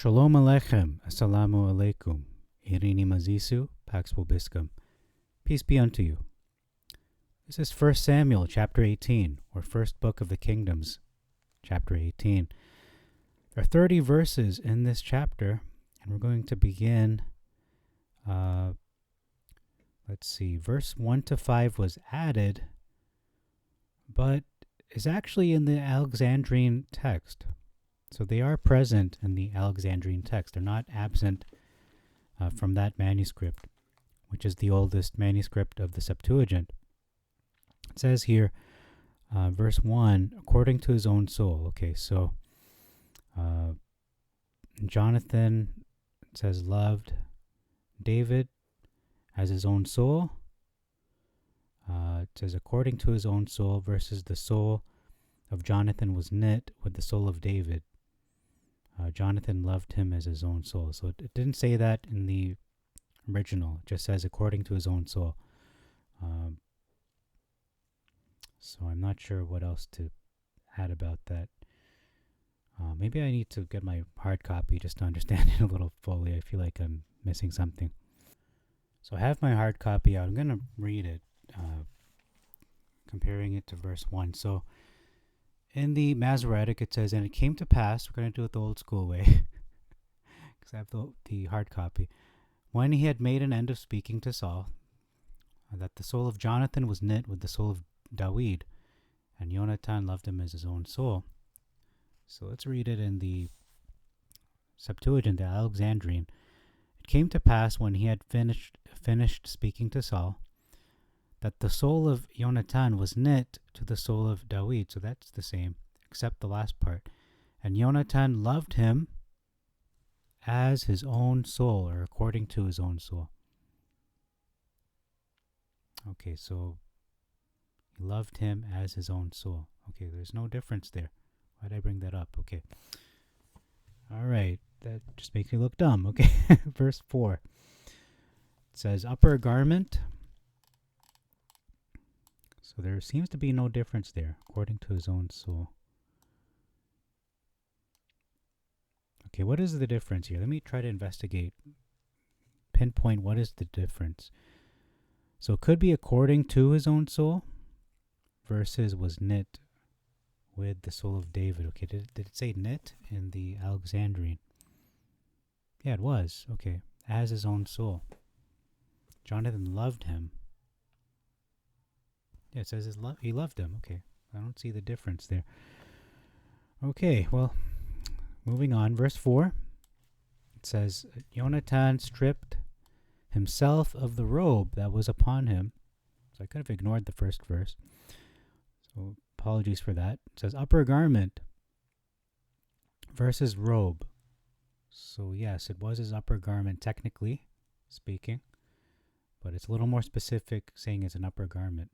Shalom Aleichem, Assalamu Alaikum, Irini Mazisu, Pax Vobiscum. Peace be unto you. This is 1 Samuel chapter 18, or First Book of the Kingdoms, chapter 18. There are 30 verses in this chapter, and we're going to begin, verse 1 to 5 was added, but is actually in the Alexandrine text. So they are present in the Alexandrine text. They're not absent from that manuscript, which is the oldest manuscript of the Septuagint. It says here, verse 1, according to his own soul. Okay, so Jonathan, it says, loved David as his own soul. It says, according to his own soul, versus the soul of Jonathan was knit with the soul of David. Jonathan loved him as his own soul. So it didn't say that in the original. It just says according to his own soul. So I'm not sure what else to add about that. Maybe I need to get my hard copy just to understand it a little fully. I feel like I'm missing something. So I have my hard copy out. I'm going to read it, comparing it to verse 1. So in the Masoretic, it says, and it came to pass, we're going to do it the old school way, because I have the hard copy, when he had made an end of speaking to Saul, that the soul of Jonathan was knit with the soul of David, and Jonathan loved him as his own soul. So let's read it in the Septuagint, the Alexandrine. It came to pass when he had finished speaking to Saul, that the soul of Jonathan was knit to the soul of David. So that's the same, except the last part. And Jonathan loved him as his own soul, or according to his own soul. Okay, so he loved him as his own soul. Okay, there's no difference there. Why did I bring that up? Okay. All right, that just makes me look dumb. Okay, verse 4. It says, upper garment. So there seems to be no difference there, according to his own soul. Okay, what is the difference here? Let me try to investigate, pinpoint what is the difference. So it could be according to his own soul versus was knit with the soul of David. Okay, did it say knit in the Alexandrine? Yeah, it was. Okay, as his own soul. Jonathan loved him. Yeah, it says he loved him. Okay, I don't see the difference there. Okay, well, moving on. Verse 4. It says, Jonathan stripped himself of the robe that was upon him. So I could have ignored the first verse. So apologies for that. It says upper garment versus robe. So yes, it was his upper garment, technically speaking. But it's a little more specific, saying it's an upper garment.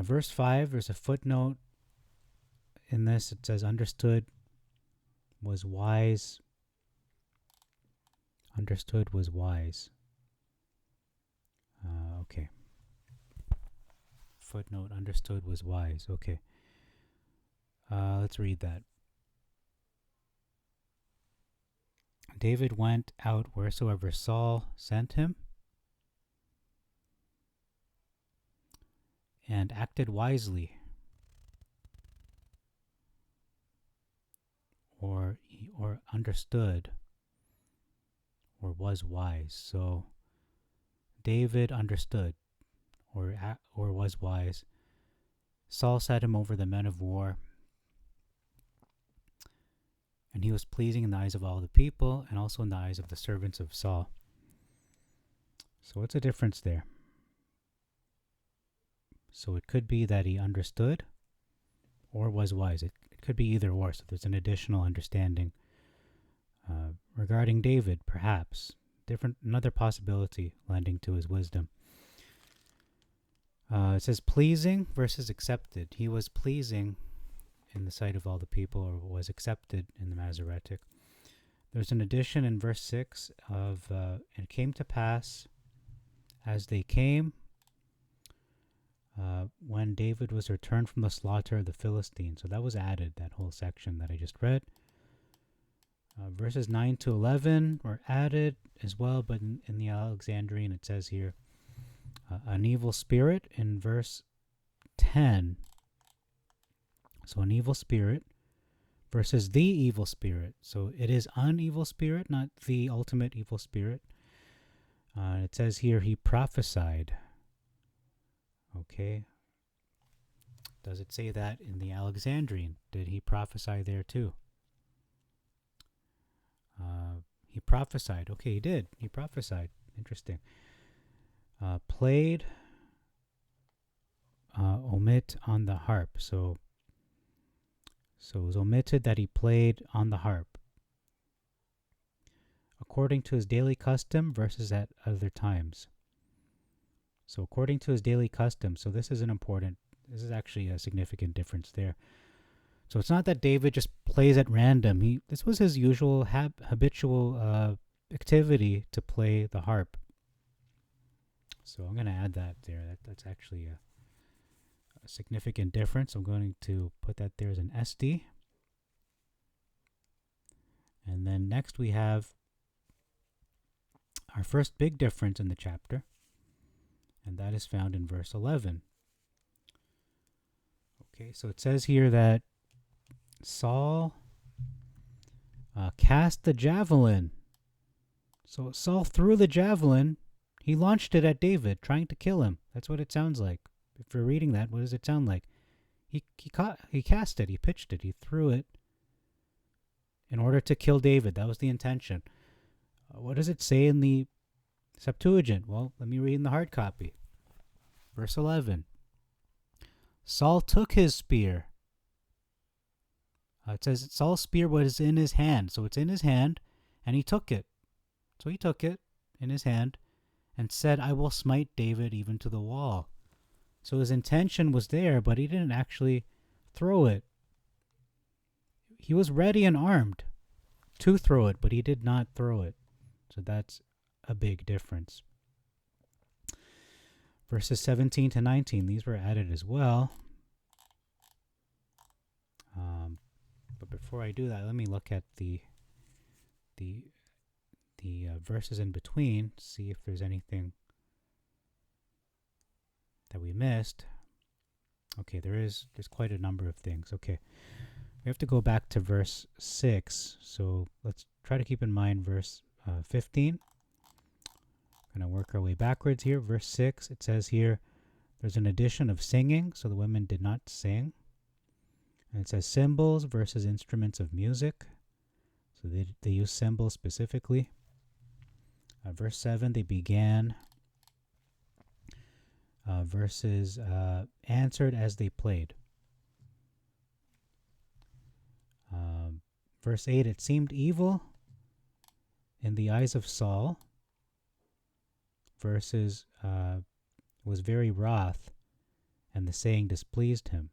Verse 5, there's a footnote in this. It says, understood was wise. Understood was wise. Okay. Footnote, understood was wise. Okay. Let's read that. David went out wheresoever Saul sent him, and acted wisely, or understood, or was wise. So David understood, or was wise. Saul set him over the men of war, and he was pleasing in the eyes of all the people, and also in the eyes of the servants of Saul. So what's the difference there? So it could be that he understood or was wise. It could be either or. So there's an additional understanding regarding David, perhaps. Another possibility lending to his wisdom. It says pleasing versus accepted. He was pleasing in the sight of all the people, or was accepted in the Masoretic. There's an addition in verse 6 of, it came to pass as they came, when David was returned from the slaughter of the Philistines. So that was added, that whole section that I just read. Verses 9 to 11 were added as well, but in the Alexandrian it says here an evil spirit in verse 10. So an evil spirit versus the evil spirit. So it is an evil spirit, not the ultimate evil spirit. It says here he prophesied. Okay. Does it say that in the Alexandrian? Did he prophesy there too? He prophesied. Okay, he did. He prophesied. Interesting. Played, omit on the harp. So it was omitted that he played on the harp. According to his daily custom versus at other times. So according to his daily custom. So this is actually a significant difference there. So it's not that David just plays at random. This was his usual habitual activity to play the harp. So I'm going to add that there. That's actually a significant difference. I'm going to put that there as an SD. And then next we have our first big difference in the chapter, and that is found in verse 11. Okay, so it says here that Saul cast the javelin. So Saul threw the javelin. He launched it at David, trying to kill him. That's what it sounds like. If you're reading that, what does it sound like? He cast it. He pitched it. He threw it in order to kill David. That was the intention. What does it say in the Septuagint? Well, let me read in the hard copy. Verse 11. Saul took his spear. It says Saul's spear was in his hand. So it's in his hand, and he took it. So he took it in his hand and said, I will smite David even to the wall. So his intention was there, but he didn't actually throw it. He was ready and armed to throw it, but he did not throw it. So that's a big difference. Verses 17 to 19, these were added as well. But before I do that, let me look at the verses in between, see if there's anything that we missed. Okay, there's quite a number of things. Okay, we have to go back to verse 6. So let's try to keep in mind verse 15. We're going to work our way backwards here. Verse 6, it says here, there's an addition of singing, so the women did not sing. And it says cymbals versus instruments of music. So they use cymbals specifically. Verse 7, they began. Verses answered as they played. Verse 8, it seemed evil in the eyes of Saul. Verses was very wroth, and the saying displeased him.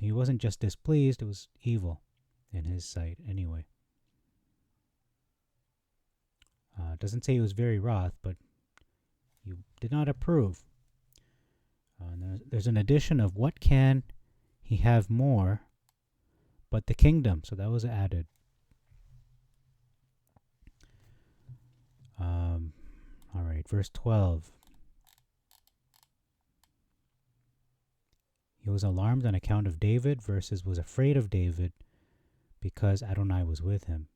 He wasn't just displeased, it was evil in his sight anyway. It doesn't say he was very wroth, but he did not approve. There's an addition of what can he have more but the kingdom. So that was added. All right, verse 12. He was alarmed on account of David versus was afraid of David because Adonai was with him.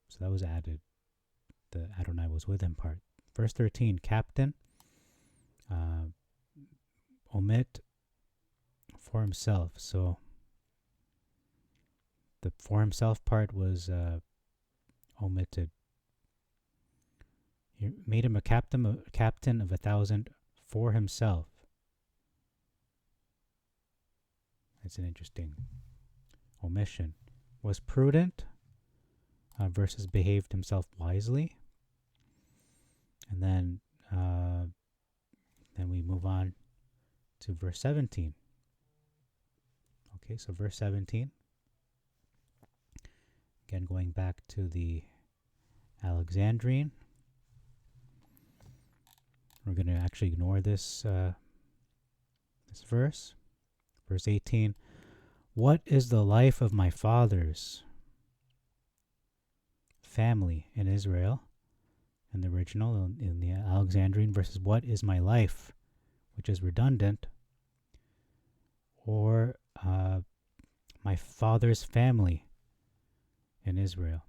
So that was added, the Adonai was with him part. Verse 13, captain, omit for himself. So the for himself part was omitted. He made him a captain of 1,000 for himself. That's an interesting omission. Was prudent versus behaved himself wisely. And then we move on to verse 17. Okay, so verse 17. Again, going back to the Alexandrian. We're going to actually ignore this verse. Verse 18. What is the life of my father's family in Israel, in the original, in the Alexandrian, versus what is my life, which is redundant, or my father's family in Israel.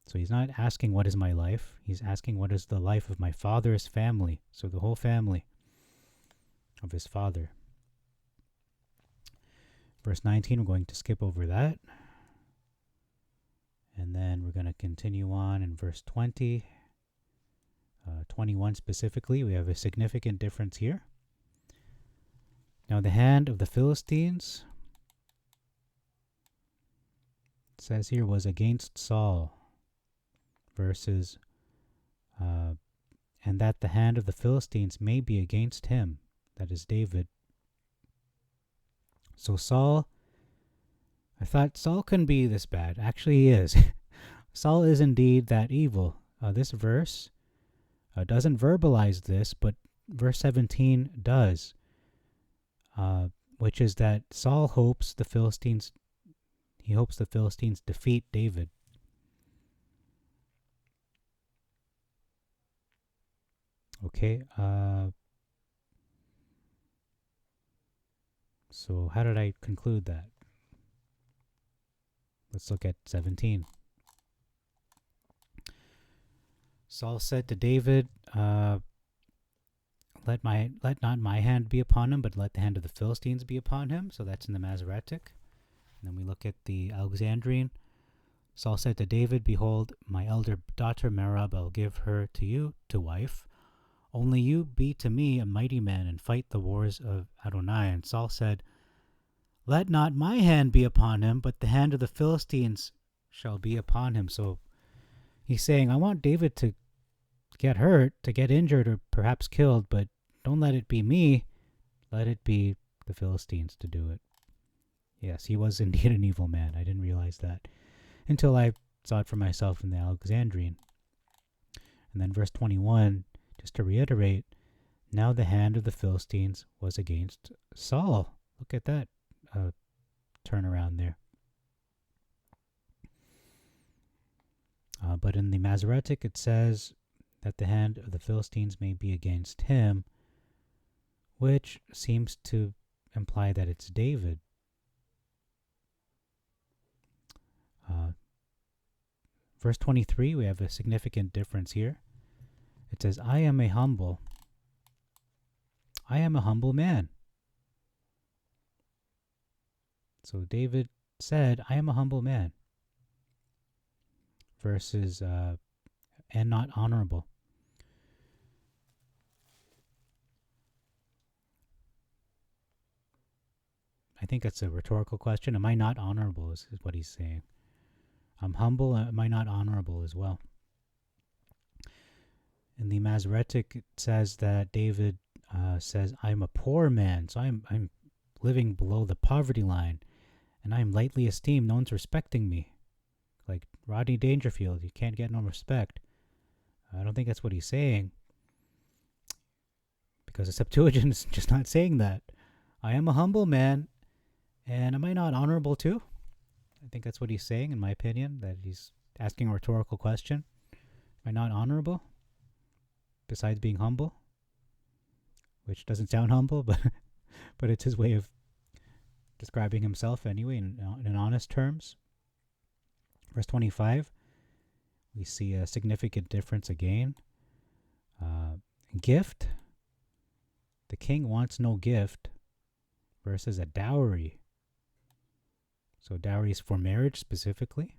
So he's not asking what is my life, he's asking what is the life of my father's family. So the whole family of his father. Verse 19, we're going to skip over that. And then we're going to continue on in verse 20. 21 specifically, we have a significant difference here. Now the hand of the Philistines, it says here, was against Saul, versus, and that the hand of the Philistines may be against him, that is David. So Saul, I thought Saul couldn't be this bad. Actually, he is. Saul is indeed that evil. This verse doesn't verbalize this, but verse 17 does, which is that Saul hopes the Philistines defeat David. Okay, so how did I conclude that? Let's look at 17. Saul said to David, let not my hand be upon him, but let the hand of the Philistines be upon him. So that's in the Masoretic. And then we look at the Alexandrian. Saul said to David, behold, my elder daughter Merab, I'll give her to you to wife. Only you be to me a mighty man, and fight the wars of Adonai. And Saul said, let not my hand be upon him, but the hand of the Philistines shall be upon him. So he's saying, I want David to get hurt, to get injured, or perhaps killed, but don't let it be me. Let it be the Philistines to do it. Yes, he was indeed an evil man. I didn't realize that until I saw it for myself in the Alexandrian. And then verse 21, just to reiterate, now the hand of the Philistines was against Saul. Look at that turnaround there. But in the Masoretic it says that the hand of the Philistines may be against him, which seems to imply that it's David. Verse 23, we have a significant difference here. It says, I am a humble man. So David said, I am a humble man, versus and not honorable. I think that's a rhetorical question. Am I not honorable is what he's saying. I'm humble, am I not honorable as well? In the Masoretic, it says that David says, I'm a poor man, so I'm living below the poverty line, and I'm lightly esteemed. No one's respecting me. Like Rodney Dangerfield, you can't get no respect. I don't think that's what he's saying, because the Septuagint is just not saying that. I am a humble man, and am I not honorable too? I think that's what he's saying, in my opinion, that he's asking a rhetorical question. Am I not honorable? Besides being humble? Which doesn't sound humble, but it's his way of describing himself anyway in honest terms. Verse 25, we see a significant difference again. Gift. The king wants no gift versus a dowry. So dowry is for marriage specifically,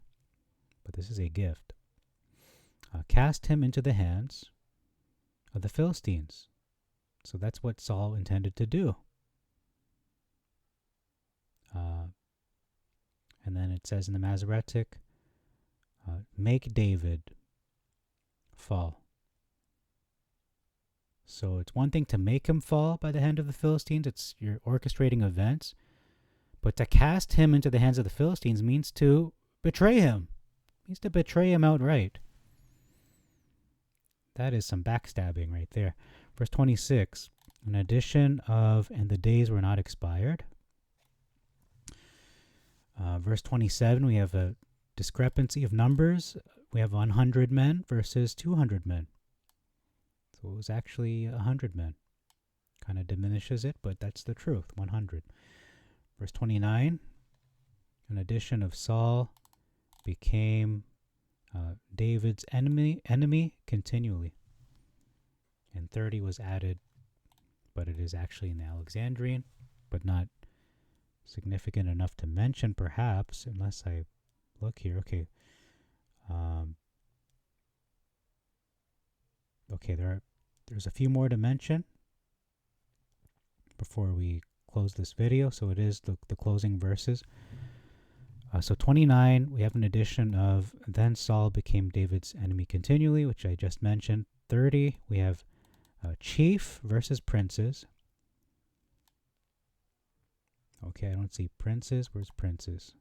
but this is a gift. Cast him into the hands of the Philistines. So that's what Saul intended to do. And then it says in the Masoretic, make David fall. So it's one thing to make him fall by the hand of the Philistines. It's you're orchestrating events. But to cast him into the hands of the Philistines means to betray him. Means to betray him outright. That is some backstabbing right there. Verse 26, an addition of, and the days were not expired. Verse 27, we have a discrepancy of numbers. We have 100 men versus 200 men. So it was actually 100 men. Kind of diminishes it, but that's the truth, 100. Verse 29, an addition of Saul became David's enemy continually. And 30 was added, but it is actually in the Alexandrian, but not significant enough to mention, perhaps, unless I look here. Okay. Okay, there's a few more to mention before we close this video. So it is the closing verses. So 29, we have an addition of, then Saul became David's enemy continually, which I just mentioned. 30, we have chief versus princes. Okay, I don't see princes. Where's princes?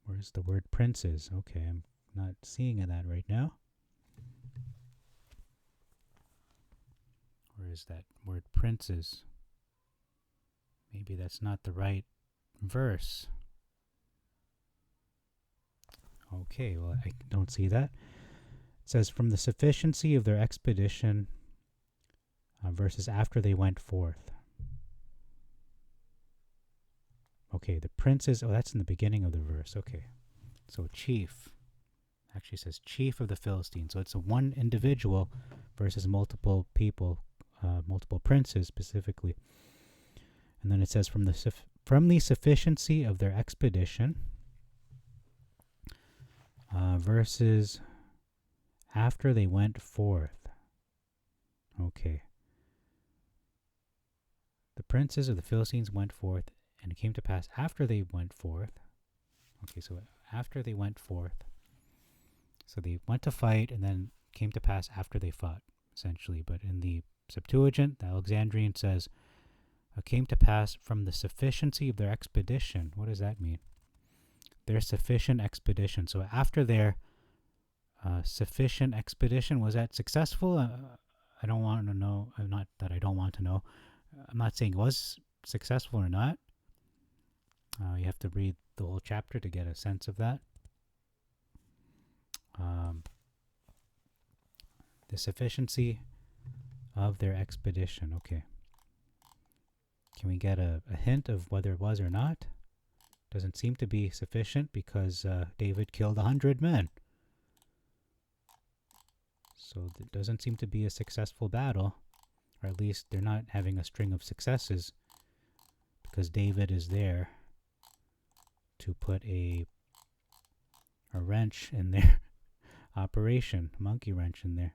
Where's the word princes? Okay, I'm not seeing that right now. Where is that word princes? Maybe that's not the right verse. Okay, well, I don't see that. It says, from the sufficiency of their expedition versus after they went forth. Okay, the princes, that's in the beginning of the verse. Okay, so chief. Actually says chief of the Philistines. So it's a one individual versus multiple people, multiple princes specifically. And then it says, from the sufficiency of their expedition versus after they went forth. Okay. The princes of the Philistines went forth, and it came to pass after they went forth. Okay, so after they went forth. So they went to fight, and then came to pass after they fought, essentially. But in the Septuagint, the Alexandrian says, came to pass from the sufficiency of their expedition. What does that mean? Their sufficient expedition. So after their sufficient expedition, was that successful? I don't want to know. Not that I don't want to know. I'm not saying it was successful or not. You have to read the whole chapter to get a sense of that. The sufficiency of their expedition. Okay. Can we get a hint of whether it was or not? Doesn't seem to be sufficient because David killed 100 men. So it doesn't seem to be a successful battle, or at least they're not having a string of successes because David is there to put a wrench in their operation, a monkey wrench in there.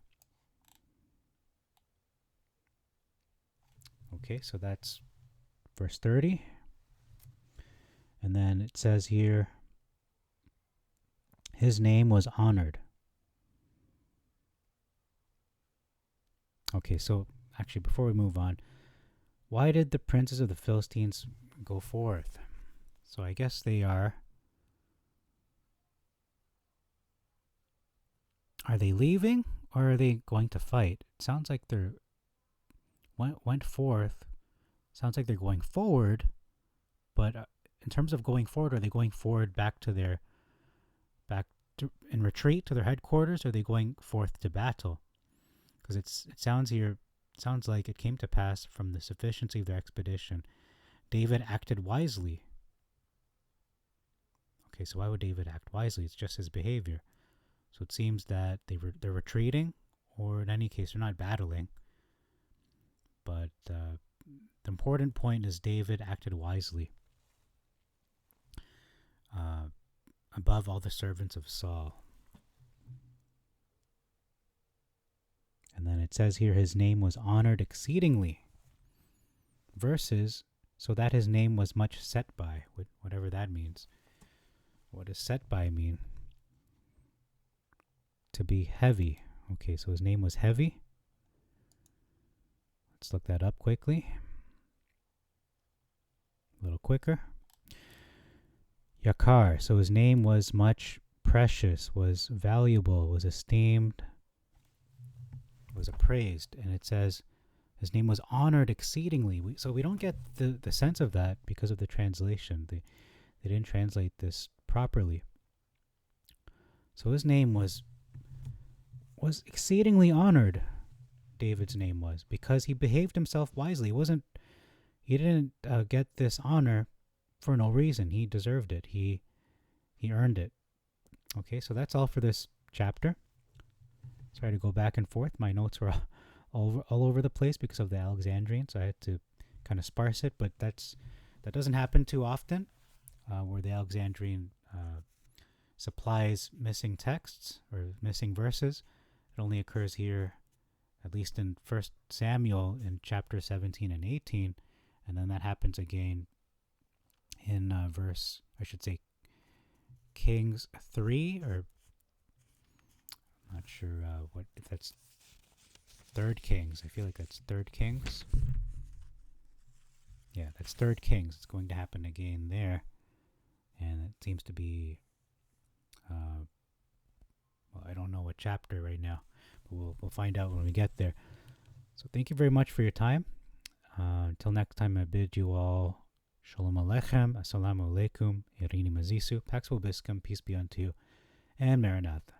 Okay, so that's verse 30. And then it says here, his name was honored. Okay, so actually before we move on, why did the princes of the Philistines go forth? So I guess they are they leaving or are they going to fight? It sounds like they're went forth. Sounds like they're going forward, but in terms of going forward, are they going forward back to in retreat to their headquarters, or are they going forth to battle? Because it sounds like it came to pass from the sufficiency of their expedition. David acted wisely. Okay, so why would David act wisely? It's just his behavior. So it seems that they're retreating, or in any case, they're not battling. But the important point is David acted wisely above all the servants of Saul. And then it says here, his name was honored exceedingly. Versus, so that his name was much set by, whatever that means. What does set by mean? To be heavy. Okay, so his name was heavy. Let's look that up quickly. A little quicker. Yakar, so his name was much precious, was valuable, was esteemed, was appraised. And it says his name was honored exceedingly. So we don't get the sense of that because of the translation. They didn't translate this properly. So his name was exceedingly honored. David's name was, because he behaved himself wisely. He didn't get this honor for no reason. He deserved it. He earned it. Okay, so that's all for this chapter. Sorry to go back and forth. My notes were all over the place because of the Alexandrian, so I had to kind of sparse it. But that doesn't happen too often, where the Alexandrian supplies missing texts or missing verses. It only occurs here, at least in 1 Samuel in chapter 17 and 18, and then that happens again in Kings 3, or I'm not sure if that's 3rd Kings. I feel like that's 3rd Kings. Yeah, that's 3rd Kings. It's going to happen again there, and it seems to be I don't know what chapter right now, but we'll find out when we get there. So thank you very much for your time. Until next time, I bid you all Shalom Aleichem, Assalamu Alaikum, Irini Mazisu, Pax Vobiscum, peace be unto you, and Maranatha.